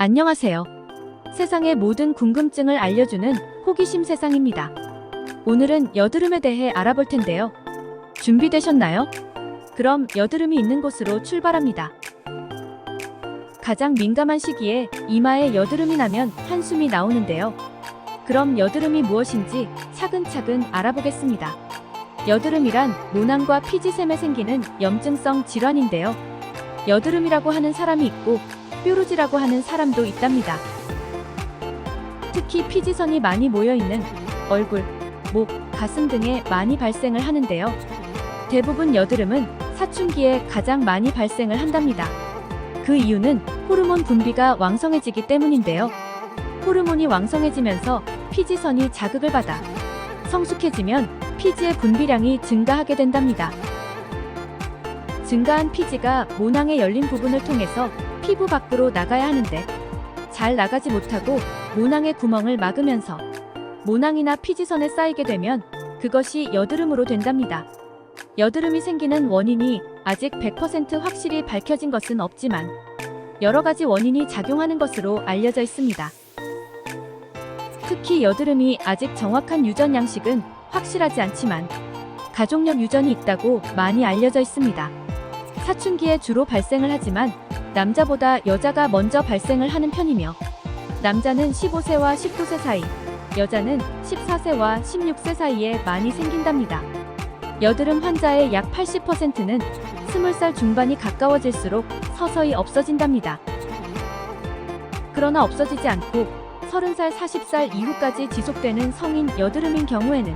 안녕하세요. 세상의 모든 궁금증을 알려주는 호기심 세상입니다. 오늘은 여드름에 대해 알아볼 텐데요. 준비되셨나요? 그럼 여드름이 있는 곳으로 출발합니다. 가장 민감한 시기에 이마에 여드름이 나면 한숨이 나오는데요. 그럼 여드름이 무엇인지 차근차근 알아보겠습니다. 여드름이란 모낭과 피지샘에 생기는 염증성 질환인데요. 여드름이라고 하는 사람이 있고 뾰루지라고 하는 사람도 있답니다. 특히 피지선이 많이 모여있는 얼굴, 목, 가슴 등에 많이 발생을 하는데요. 대부분 여드름은 사춘기에 가장 많이 발생을 한답니다. 그 이유는 호르몬 분비가 왕성해지기 때문인데요. 호르몬이 왕성해지면서 피지선이 자극을 받아 성숙해지면 피지의 분비량이 증가하게 된답니다. 증가한 피지가 모낭의 열린 부분을 통해서 피부 밖으로 나가야 하는데 잘 나가지 못하고 모낭의 구멍을 막으면서 모낭이나 피지선에 쌓이게 되면 그것이 여드름으로 된답니다. 여드름이 생기는 원인이 아직 100% 확실히 밝혀진 것은 없지만 여러 가지 원인이 작용하는 것으로 알려져 있습니다. 특히 여드름이 아직 정확한 유전 양식은 확실하지 않지만 가족력 유전이 있다고 많이 알려져 있습니다. 사춘기에 주로 발생을 하지만 남자보다 여자가 먼저 발생을 하는 편이며 남자는 15세와 19세 사이, 여자는 14세와 16세 사이에 많이 생긴답니다. 여드름 환자의 약 80%는 20살 중반이 가까워질수록 서서히 없어진답니다. 그러나 없어지지 않고 30살, 40살 이후까지 지속되는 성인 여드름인 경우에는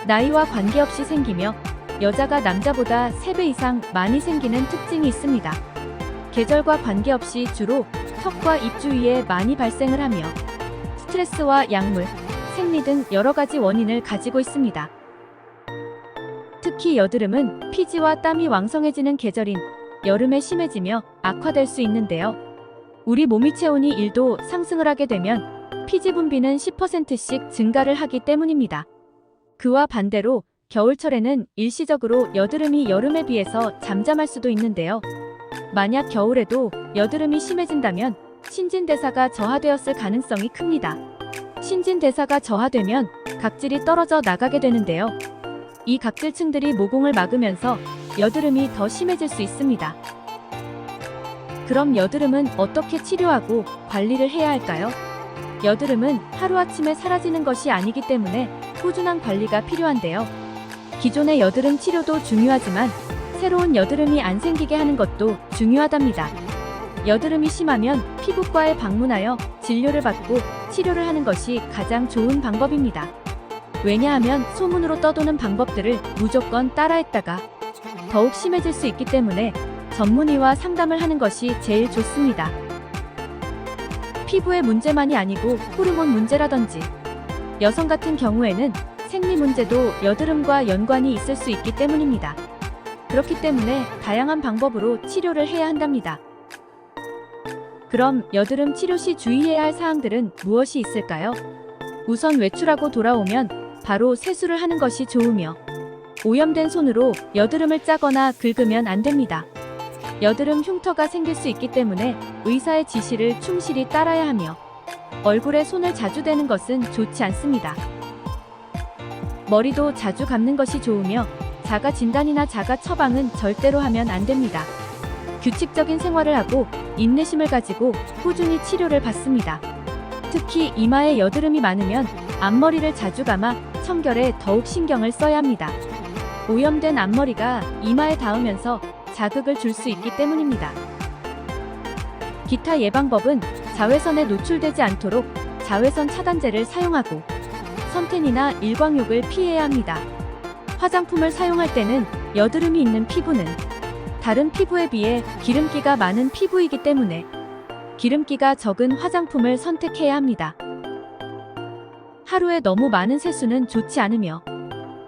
나이와 관계없이 생기며 여자가 남자보다 3배 이상 많이 생기는 특징이 있습니다. 계절과 관계없이 주로 턱과 입 주위에 많이 발생을 하며 스트레스와 약물, 생리 등 여러 가지 원인을 가지고 있습니다. 특히 여드름은 피지와 땀이 왕성해지는 계절인 여름에 심해지며 악화될 수 있는데요. 우리 몸의 체온이 1도 상승을 하게 되면 피지 분비는 10%씩 증가를 하기 때문입니다. 그와 반대로 겨울철에는 일시적으로 여드름이 여름에 비해서 잠잠할 수도 있는데요. 만약 겨울에도 여드름이 심해진다면 신진대사가 저하되었을 가능성이 큽니다. 신진대사가 저하되면 각질이 떨어져 나가게 되는데요. 이 각질층들이 모공을 막으면서 여드름이 더 심해질 수 있습니다. 그럼 여드름은 어떻게 치료하고 관리를 해야 할까요? 여드름은 하루아침에 사라지는 것이 아니기 때문에 꾸준한 관리가 필요한데요. 기존의 여드름 치료도 중요하지만 새로운 여드름이 안 생기게 하는 것도 중요하답니다. 여드름이 심하면 피부과에 방문하여 진료를 받고 치료를 하는 것이 가장 좋은 방법입니다. 왜냐하면 소문으로 떠도는 방법들을 무조건 따라했다가 더욱 심해질 수 있기 때문에 전문의와 상담을 하는 것이 제일 좋습니다. 피부의 문제만이 아니고 호르몬 문제라든지 여성 같은 경우에는 생리 문제도 여드름과 연관이 있을 수 있기 때문입니다. 그렇기 때문에 다양한 방법으로 치료를 해야 한답니다. 그럼 여드름 치료 시 주의해야 할 사항들은 무엇이 있을까요? 우선 외출하고 돌아오면 바로 세수를 하는 것이 좋으며 오염된 손으로 여드름을 짜거나 긁으면 안 됩니다. 여드름 흉터가 생길 수 있기 때문에 의사의 지시를 충실히 따라야 하며 얼굴에 손을 자주 대는 것은 좋지 않습니다. 머리도 자주 감는 것이 좋으며 자가 진단이나 자가 처방은 절대로 하면 안 됩니다. 규칙적인 생활을 하고 인내심을 가지고 꾸준히 치료를 받습니다. 특히 이마에 여드름이 많으면 앞머리를 자주 감아 청결에 더욱 신경을 써야 합니다. 오염된 앞머리가 이마에 닿으면서 자극을 줄 수 있기 때문입니다. 기타 예방법은 자외선에 노출되지 않도록 자외선 차단제를 사용하고 선탠이나 일광욕을 피해야 합니다. 화장품을 사용할 때는 여드름이 있는 피부는 다른 피부에 비해 기름기가 많은 피부이기 때문에 기름기가 적은 화장품을 선택해야 합니다. 하루에 너무 많은 세수는 좋지 않으며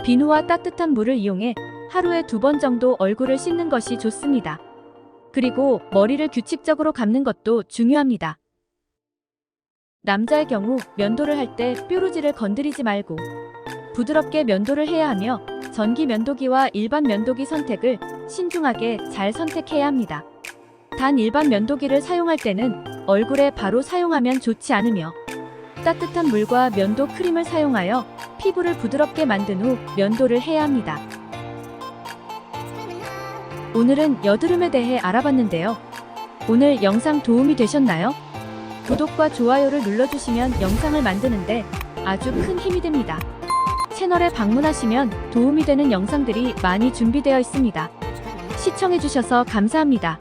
비누와 따뜻한 물을 이용해 하루에 2번 정도 얼굴을 씻는 것이 좋습니다. 그리고 머리를 규칙적으로 감는 것도 중요합니다. 남자의 경우 면도를 할 때 뾰루지를 건드리지 말고 부드럽게 면도를 해야 하며 전기 면도기와 일반 면도기 선택을 신중하게 잘 선택해야 합니다. 단 일반 면도기를 사용할 때는 얼굴에 바로 사용하면 좋지 않으며 따뜻한 물과 면도 크림을 사용하여 피부를 부드럽게 만든 후 면도를 해야 합니다. 오늘은 여드름에 대해 알아봤는데요. 오늘 영상 도움이 되셨나요? 구독과 좋아요를 눌러주시면 영상을 만드는데 아주 큰 힘이 됩니다. 채널에 방문하시면 도움이 되는 영상들이 많이 준비되어 있습니다. 시청해주셔서 감사합니다.